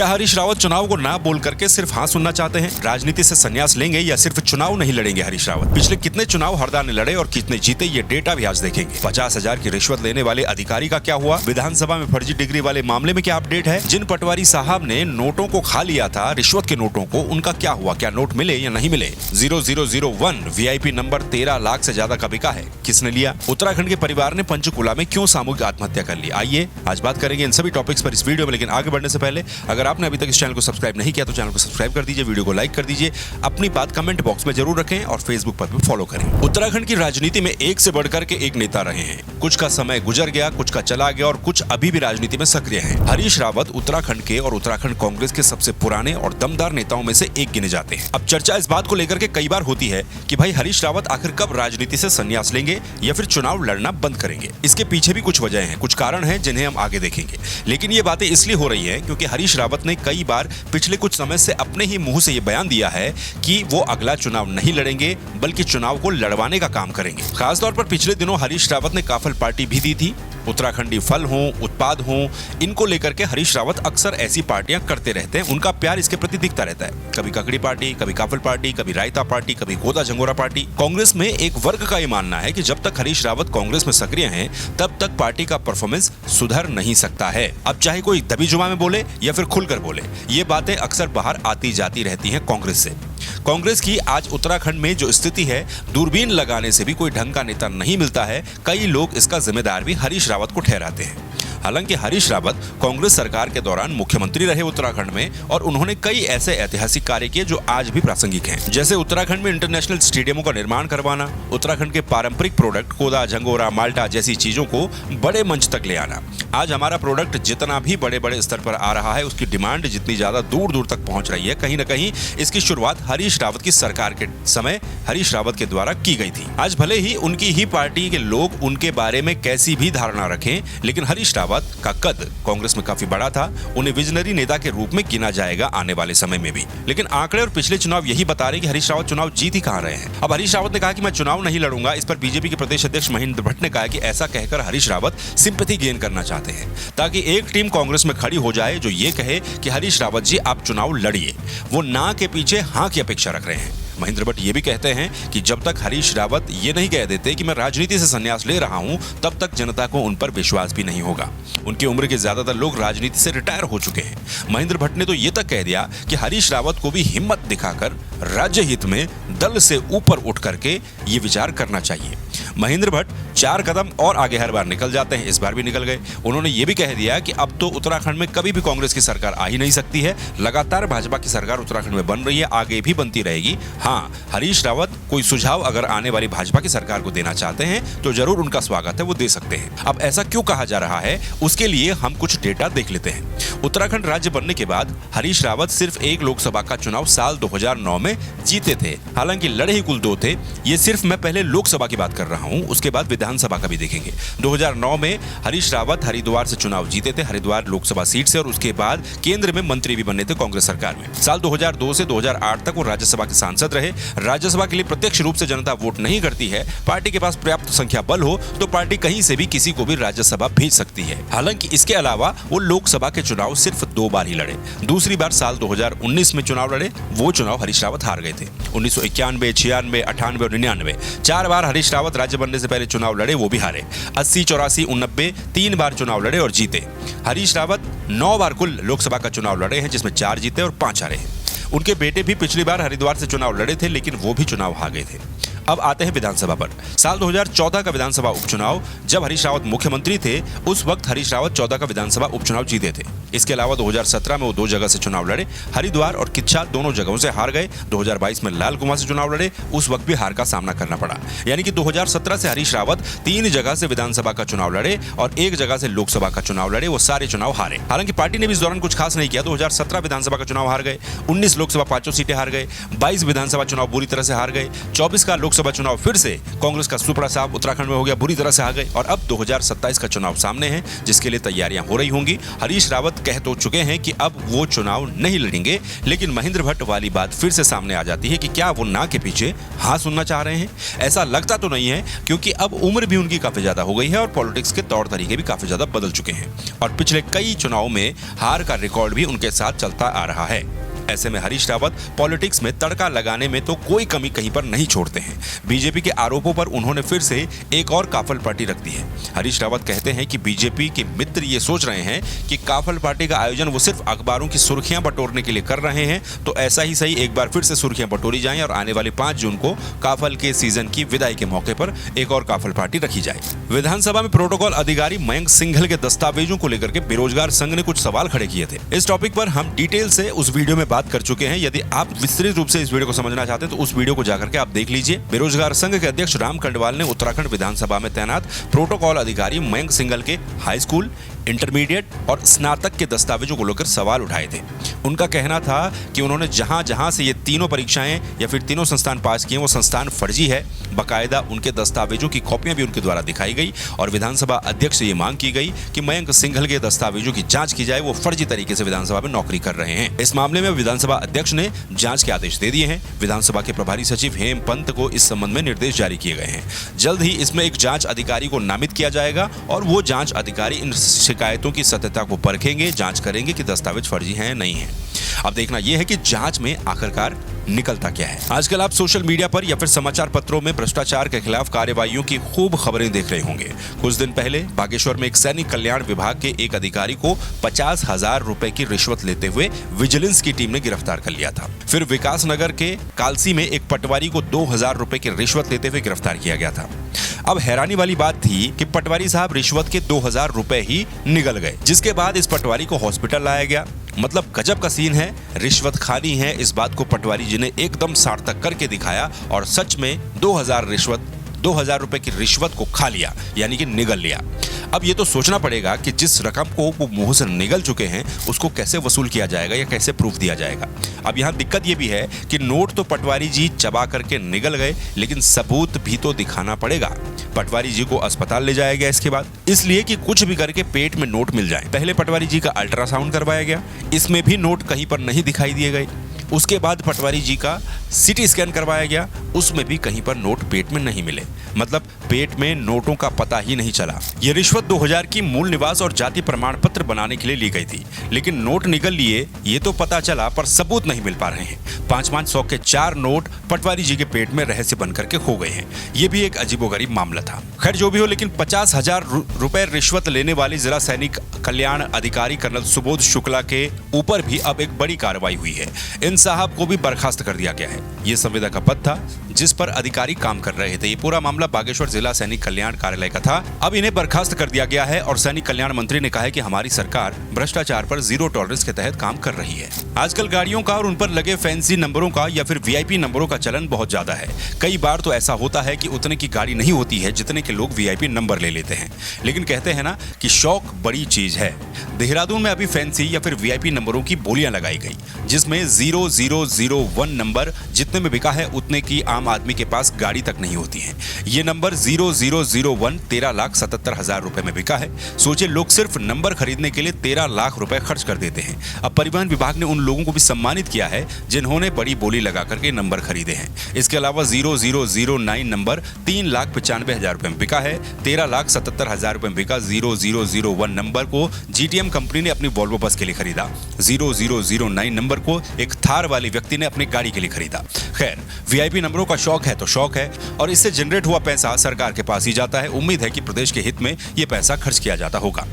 क्या हरीश रावत चुनाव को ना बोल करके सिर्फ हाँ सुनना चाहते हैं? राजनीति से संन्यास लेंगे या सिर्फ चुनाव नहीं लड़ेंगे हरीश रावत? पिछले कितने चुनाव हरदा ने लड़े और कितने जीते, ये डेटा भी आज देखेंगे। 50,000 की रिश्वत लेने वाले अधिकारी का क्या हुआ? विधानसभा में फर्जी डिग्री वाले मामले में क्या अपडेट है? जिन पटवारी साहब ने नोटों को खा लिया था, रिश्वत के नोटों को, उनका क्या हुआ? क्या नोट मिले या नहीं मिले? 0001 VIP नंबर 13 लाख से ज्यादा का बिका है, किसने लिया? उत्तराखंड के परिवार ने पंचकुला में क्यों सामूहिक आत्महत्या कर ली? आइए आज बात करेंगे इन सभी टॉपिक्स पर इस वीडियो में। लेकिन आगे बढ़ने से पहले अगर आपने अभी तक इस चैनल को सब्सक्राइब नहीं किया तो चैनल को सब्सक्राइब कर दीजिए, वीडियो को लाइक कर दीजिए, अपनी बात कमेंट बॉक्स में जरूर रखें और फेसबुक पर भी फॉलो करें। उत्तराखंड की राजनीति में एक से बढ़कर के एक नेता रहे हैं। कुछ का समय गुजर गया, कुछ का चला गया और कुछ अभी भी राजनीति में सक्रिय हैं। हरीश रावत उत्तराखंड के और उत्तराखंड कांग्रेस के सबसे पुराने और दमदार नेताओं में से एक गिने जाते हैं। अब चर्चा इस बात को लेकर के कई बार होती है कि भाई हरीश रावत आखिर कब राजनीति से संन्यास लेंगे या फिर चुनाव लड़ना बंद करेंगे। इसके पीछे भी कुछ वजह हैं, कुछ कारण हैं जिन्हें हम आगे देखेंगे। लेकिन ये बातें इसलिए हो रही हैं क्योंकि हरीश रावत ने कई बार पिछले कुछ समय से अपने ही मुंह से ये बयान दिया है कि वो अगला चुनाव नहीं लड़ेंगे बल्कि चुनाव को लड़वाने का काम करेंगे। खासतौर पर पिछले दिनों हरीश रावत ने काफल पार्टी भी दी थी। उत्तराखंडी फल हों, उत्पाद हों, इनको लेकर के हरीश रावत अक्सर ऐसी पार्टियां करते रहते हैं। उनका प्यार इसके प्रति दिखता रहता है। कभी ककड़ी पार्टी, कभी काफल पार्टी, कभी रायता पार्टी, कभी गोदा झंगोरा पार्टी। कांग्रेस में एक वर्ग का ये मानना है कि जब तक हरीश रावत कांग्रेस में सक्रिय हैं तब तक पार्टी का परफॉर्मेंस सुधर नहीं सकता है। अब चाहे कोई दबी जुबान में बोले या फिर खुलकर बोले, ये बातें अक्सर बाहर आती जाती रहती हैं कांग्रेस से। कांग्रेस की आज उत्तराखंड में जो स्थिति है, दूरबीन लगाने से भी कोई ढंग का नेता नहीं मिलता है। कई लोग इसका जिम्मेदार भी हरीश रावत को ठहराते हैं। हालांकि हरीश रावत कांग्रेस सरकार के दौरान मुख्यमंत्री रहे उत्तराखंड में और उन्होंने कई ऐसे ऐतिहासिक कार्य किए जो आज भी प्रासंगिक हैं। जैसे उत्तराखंड में इंटरनेशनल स्टेडियमों का निर्माण करवाना, उत्तराखंड के पारंपरिक प्रोडक्ट कोदा, झंगोरा, माल्टा जैसी चीजों को बड़े मंच तक ले आना। आज हमारा प्रोडक्ट जितना भी बड़े बड़े स्तर पर आ रहा है, उसकी डिमांड जितनी ज्यादा दूर दूर तक पहुंच रही है, कहीं न कहीं इसकी शुरुआत हरीश रावत की सरकार के समय हरीश रावत के द्वारा की गई थी। आज भले ही उनकी ही पार्टी के लोग उनके बारे में कैसी भी धारणा रखें, लेकिन हरीश रावत का कद कांग्रेस में काफी बड़ा था। उन्हें विजनरी नेता के रूप में गिना जाएगा आने वाले समय में भी। लेकिन आंकड़े और पिछले चुनाव यही बता रहे कि हरीश रावत चुनाव जीत ही कहां रहे हैं। अब हरीश रावत ने कहा कि मैं चुनाव नहीं लड़ूंगा। इस पर बीजेपी के प्रदेश अध्यक्ष महेंद्र भट्ट ने कहा कि ऐसा कहकर हरीश रावत सिंपैथी गेन करना चाहते हैं ताकि एक टीम कांग्रेस में खड़ी हो जाए जो ये कहे कि हरीश रावत जी आप चुनाव लड़िए। वो ना के पीछे हाँ की अपेक्षा रख रहे हैं। महेंद्र भट्ट ये भी कहते हैं कि जब तक हरीश रावत ये नहीं कह देते कि मैं राजनीति से संन्यास ले रहा हूं, तब तक जनता को उन पर विश्वास भी नहीं होगा। उनकी उम्र के ज्यादातर लोग राजनीति से रिटायर हो चुके हैं। महेंद्र भट्ट ने तो ये तक कह दिया कि हरीश रावत को भी हिम्मत दिखाकर राज्य हित में दल से ऊपर उठ करके ये विचार करना चाहिए। महेंद्र भट्ट 4 कदम और आगे हर बार निकल जाते हैं, इस बार भी निकल गए। उन्होंने ये भी कह दिया कि अब तो उत्तराखंड में कभी भी कांग्रेस की सरकार आ ही नहीं सकती है। लगातार भाजपा की सरकार उत्तराखंड में बन रही है, आगे भी बनती रहेगी। हाँ, हरीश रावत कोई सुझाव अगर आने वाली भाजपा की सरकार को देना चाहते हैं तो जरूर उनका स्वागत है, वो दे सकते हैं। अब ऐसा क्यों कहा जा रहा है, उसके लिए हम कुछ डेटा देख लेते हैं। उत्तराखंड राज्य बनने के बाद हरीश रावत सिर्फ एक लोकसभा का चुनाव साल 2009 में जीते थे। हालांकि लड़े ही कुल 2 थे। ये सिर्फ मैं पहले लोकसभा की बात कर रहा हूं, उसके बाद विधानसभा का भी देखेंगे। 2009 में हरीश रावत हरिद्वार से चुनाव जीते थे, हरिद्वार लोकसभा सीट से, और उसके बाद केंद्र में मंत्री भी बने थे कांग्रेस सरकार में। साल 2002 से 2008 तक वो राज्यसभा के सांसद रहे। राज्यसभा के लिए प्रत्यक्ष रूप से जनता वोट नहीं करती है। पार्टी के पास पर्याप्त संख्या बल हो तो पार्टी कहीं से भी किसी को भी राज्यसभा भेज सकती है। हालांकि इसके अलावा वो लोकसभा के चुनाव सिर्फ 2 बार ही लड़े। दूसरी बार साल 2019 में चुनाव लड़े, वो चुनाव हरीश रावत हार गए थे। 1991, 96, 98 और 99 4 बार हरीश रावत राज्य बनने से पहले चुनाव लड़े, वो भी हारे। 80, 84, 89 3 बार चुनाव लड़े और जीते। हरीश रावत 9 बार कुल लोकसभा का चुनाव लड़े हैं, जिसमें 4 जीते और 5 हारे हैं। उनके बेटे भी पिछली बार हरिद्वार से चुनाव लड़े थे, लेकिन वो भी चुनाव हार गए थे। अब आते हैं विधानसभा पर। साल 2014 का विधानसभा उपचुनाव, जब हरीश रावत मुख्यमंत्री थे, उस वक्त हरीश रावत 14 का विधानसभा उपचुनाव जीते थे। इसके अलावा 2017 में वो 2 जगह से चुनाव लड़े, हरिद्वार और किच्छा दोनों जगहों से हार गए। 2022 में लाल कुआं से चुनाव लड़े, उस वक्त भी हार का सामना करना पड़ा। यानी कि 2017 से हरीश रावत 3 जगह से विधानसभा का चुनाव लड़े और 1 जगह से लोकसभा का चुनाव लड़े, वो सारे चुनाव हारे। हालांकि पार्टी ने भी इस दौरान कुछ खास नहीं किया। 2017 विधानसभा का चुनाव हार गए, 19 लोकसभा 5 सीटें हार गए, 22 विधानसभा चुनाव बुरी तरह से हार गए, 24 का लोकसभा लोकसभा चुनाव फिर से कांग्रेस का सुपड़ा साहब उत्तराखंड में हो गया, बुरी तरह से आ गए और अब 2027 का चुनाव सामने है जिसके लिए तैयारियां हो रही होंगी। हरीश रावत कह तो चुके हैं कि अब वो चुनाव नहीं लड़ेंगे, लेकिन महेंद्र भट्ट वाली बात फिर से सामने आ जाती है कि क्या वो ना के पीछे हाँ सुनना चाह रहे हैं। ऐसा लगता तो नहीं है, क्योंकि अब उम्र भी उनकी काफी ज्यादा हो गई है और पॉलिटिक्स के तौर तरीके भी काफी ज्यादा बदल चुके हैं और पिछले कई चुनाव में हार का रिकॉर्ड भी उनके साथ चलता आ रहा है। ऐसे में हरीश रावत पॉलिटिक्स में तड़का लगाने में तो कोई कमी कहीं पर नहीं छोड़ते हैं। बीजेपी के आरोपों पर उन्होंने फिर से एक और काफल पार्टी रख दी है। हरीश रावत कहते हैं कि बीजेपी के मित्र ये सोच रहे हैं कि काफल पार्टी का आयोजन वो सिर्फ अखबारों की सुर्खियां बटोरने के लिए कर रहे हैं, तो ऐसा ही सही एक बार फिर से सुर्खियां बटोरी जाएं और आने वाले 5 जून को काफल के सीजन की विदाई के मौके पर एक और काफल पार्टी रखी जाए। विधानसभा में प्रोटोकॉल अधिकारी मयंक सिंघल के दस्तावेजों को लेकर के बेरोजगार संघ ने कुछ सवाल खड़े किए थे। इस टॉपिक पर हम डिटेल से उस वीडियो में बात कर चुके हैं। यदि आप विस्तृत रूप से इस वीडियो को समझना चाहते हैं तो उस वीडियो को जाकर के आप देख लीजिए। बेरोजगार संघ के अध्यक्ष राम कंडवाल ने उत्तराखंड विधानसभा में तैनात प्रोटोकॉल अधिकारी मयंक सिंघल के हाई स्कूल, इंटरमीडिएट और स्नातक के दस्तावेजों को लेकर सवाल उठाए थे। उनका कहना था कि उन्होंने जहां से ये तीनों परीक्षाएं या फिर तीनों संस्थान पास किए वो संस्थान फर्जी है। बाकायदा उनके दस्तावेजों की कॉपियां भी उनके द्वारा दिखाई गई और विधानसभा अध्यक्ष से ये मांग की गई कि मयंक सिंघल के दस्तावेजों की जांच की जाए, वो फर्जी तरीके से विधानसभा में नौकरी कर रहे हैं। इस मामले में विधानसभा अध्यक्ष ने जांच के आदेश दे दिए हैं। विधानसभा के प्रभारी सचिव हेम पंत को इस संबंध में निर्देश जारी किए गए हैं। जल्द ही इसमें एक जांच अधिकारी को नामित किया जाएगा और वो जांच अधिकारी इन शिकायतों की सत्यता को परखेंगे, जांच करेंगे कि दस्तावेज फर्जी हैं या नहीं है। अब देखना यह है कि जांच में आखिरकार निकलता क्या है। आजकल आप सोशल मीडिया पर या फिर समाचार पत्रों में भ्रष्टाचार के खिलाफ कार्रवाइयों की खूब खबरें देख रहे होंगे। कुछ दिन पहले बागेश्वर में एक सैनिक कल्याण विभाग के एक अधिकारी को 50,000 रुपए की रिश्वत लेते हुए विजिलेंस की टीम ने गिरफ्तार कर लिया था। फिर विकास नगर के कालसी में एक पटवारी को 2,000 रुपए की रिश्वत लेते हुए गिरफ्तार किया गया था। अब हैरानी वाली बात थी कि पटवारी साहब रिश्वत के 2,000 रुपए ही निगल गए, जिसके बाद इस पटवारी को हॉस्पिटल लाया गया। मतलब गजब का सीन है, रिश्वत खानी है इस बात को पटवारी जी ने एकदम सार्थक करके दिखाया और सच में 2,000 रुपए की रिश्वत को खा लिया, यानी कि निगल लिया। अब ये तो सोचना पड़ेगा कि जिस रकम को वो मुंह से निगल चुके हैं उसको कैसे वसूल किया जाएगा या कैसे प्रूफ दिया जाएगा। अब यहाँ दिक्कत ये भी है कि नोट तो पटवारी जी चबा करके निगल गए, लेकिन सबूत भी तो दिखाना पड़ेगा। पटवारी जी को अस्पताल ले जाया गया इसके बाद, इसलिए कि कुछ भी करके पेट में नोट मिल जाए। पहले पटवारी जी का अल्ट्रासाउंड करवाया गया, इसमें भी नोट कहीं पर नहीं दिखाई दिए गए। उसके बाद पटवारी जी का सीटी स्कैन करवाया गया, उसमें भी कहीं पर नोट पेट में नहीं मिले। मतलब पेट में नोटों का पता ही नहीं चला। ये रिश्वत 2000 की मूल निवास और जाति प्रमाण पत्र बनाने के लिए ली गई थी, लेकिन नोट निगल लिए ये तो पता चला, पर सबूत नहीं मिल पा रहे हैं। 5-5 100 के 4 नोट पटवारी जी के पेट में रहस्य बनकर के खो गए हैं। ये भी एक अजीबोगरीब मामला था। खैर जो भी हो, लेकिन 50,000 रुपए रिश्वत लेने वाले जिला सैनिक कल्याण अधिकारी कर्नल सुबोध शुक्ला के ऊपर भी अब एक बड़ी कार्रवाई हुई है। इन साहब को भी बर्खास्त कर दिया गया है। ये संविदा का पद था जिस पर अधिकारी काम कर रहे थे। ये पूरा मामला बागेश्वर जिला सैनिक कल्याण कार्यालय का था। अब इन्हें बर्खास्त कर दिया गया है और सैनिक कल्याण मंत्री ने कहा है कि हमारी सरकार भ्रष्टाचार पर जीरो टॉलरेंस के तहत काम कर रही है। आजकल गाड़ियों का और उन पर लगे फैंसी नंबरों का या फिर वीआईपी नंबरों का चलन बहुत ज्यादा है। कई बार तो ऐसा होता है कि उतने की गाड़ी नहीं होती है जितने के लोग वीआईपी नंबर ले लेते हैं। लेकिन कहते हैं ना कि शौक बड़ी चीज है। देहरादून में अभी फैंसी या फिर वीआईपी नंबरों की बोलियां लगाई गई, जिसमें 0001 नंबर जितने में बिका है उतने की आम आदमी के पास गाड़ी तक नहीं होती है। ये नंबर 0001 13,77,000 रुपए में बिका है। सोचिए, लोग सिर्फ नंबर खरीदने के लिए 13 लाख रुपए खर्च कर देते हैं। अब परिवहन विभाग ने उन लोगों को भी सम्मानित किया है जिन्होंने बड़ी बोली लगा करके नंबर खरीदे हैं। इसके अलावा 0009 नंबर 3,95,000 रुपए में बिका है। 13,77,000 रुपए में बिका 0001 नंबर को जीटीएम कंपनी ने अपनी वॉल्वो बस के लिए खरीदा। 0009 नंबर को एक थार वाले व्यक्ति ने अपनी गाड़ी के लिए खरीदा। खैर, वीआईपी नंबरों का शौक है तो शौक है, और इससे जनरेट हुआ पैसा सरकार के पास ही जाता है। उम्मीद है कि प्रदेश के हित में यह पैसा खर्च किया जाता होगा।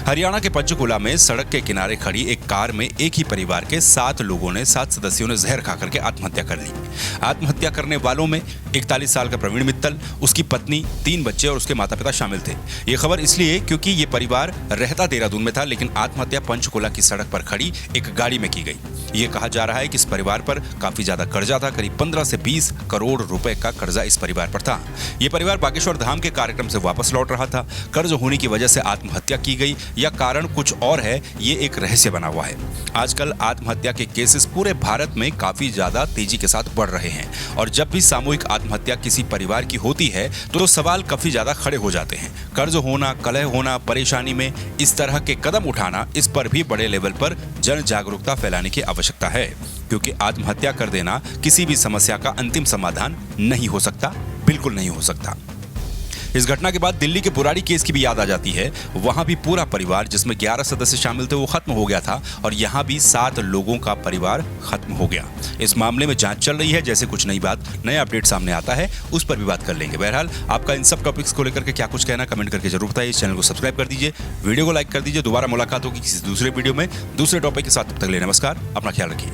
हरियाणा के पंचकुला में सड़क के किनारे खड़ी एक कार में एक ही परिवार के 7 सदस्यों ने जहर खाकर के आत्महत्या कर ली। आत्महत्या करने वालों में 41 साल का प्रवीण मित्तल, उसकी पत्नी, 3 बच्चे और उसके माता पिता शामिल थे। ये खबर इसलिए क्योंकि ये परिवार रहता देहरादून में था, लेकिन आत्महत्या पंचकुला की सड़क पर खड़ी एक गाड़ी में की गई। ये कहा जा रहा है कि इस परिवार पर काफी ज्यादा कर्जा था। करीब 15 से 20 करोड़ रुपए का कर्जा इस परिवार पर था। ये परिवार बागेश्वर धाम के कार्यक्रम से वापस लौट रहा था। कर्ज होने की वजह से आत्महत्या की गई। या कारण कुछ और है, ये एक रहस्य बना हुआ है। आजकल आत्महत्या के केसेस पूरे भारत में काफी ज्यादा तेजी के साथ बढ़ रहे हैं और जब भी सामूहिक आत्महत्या किसी परिवार की होती है तो सवाल काफी ज्यादा खड़े हो जाते हैं। कर्ज होना, कलह होना, परेशानी में इस तरह के कदम उठाना, इस पर भी बड़े लेवल पर जन जागरूकता फैलाने की आवश्यकता है, क्योंकि आत्महत्या कर देना किसी भी समस्या का अंतिम समाधान नहीं हो सकता, बिल्कुल नहीं हो सकता। इस घटना के बाद दिल्ली के बुराड़ी केस की भी याद आ जाती है। वहां भी पूरा परिवार, जिसमें 11 सदस्य शामिल थे, वो खत्म हो गया था और यहां भी 7 लोगों का परिवार खत्म हो गया। इस मामले में जांच चल रही है। जैसे कुछ नई बात, नया अपडेट सामने आता है, उस पर भी बात कर लेंगे। बहरहाल, आपका इन सब टॉपिक्स को लेकर के क्या कुछ कहना, कमेंट करके जरूर बताइए। चैनल को सब्सक्राइब कर दीजिए, वीडियो को लाइक कर दीजिए। दोबारा मुलाकात होगी किसी दूसरे वीडियो में दूसरे टॉपिक के साथ। तब तक के लिए नमस्कार, अपना ख्याल रखिए।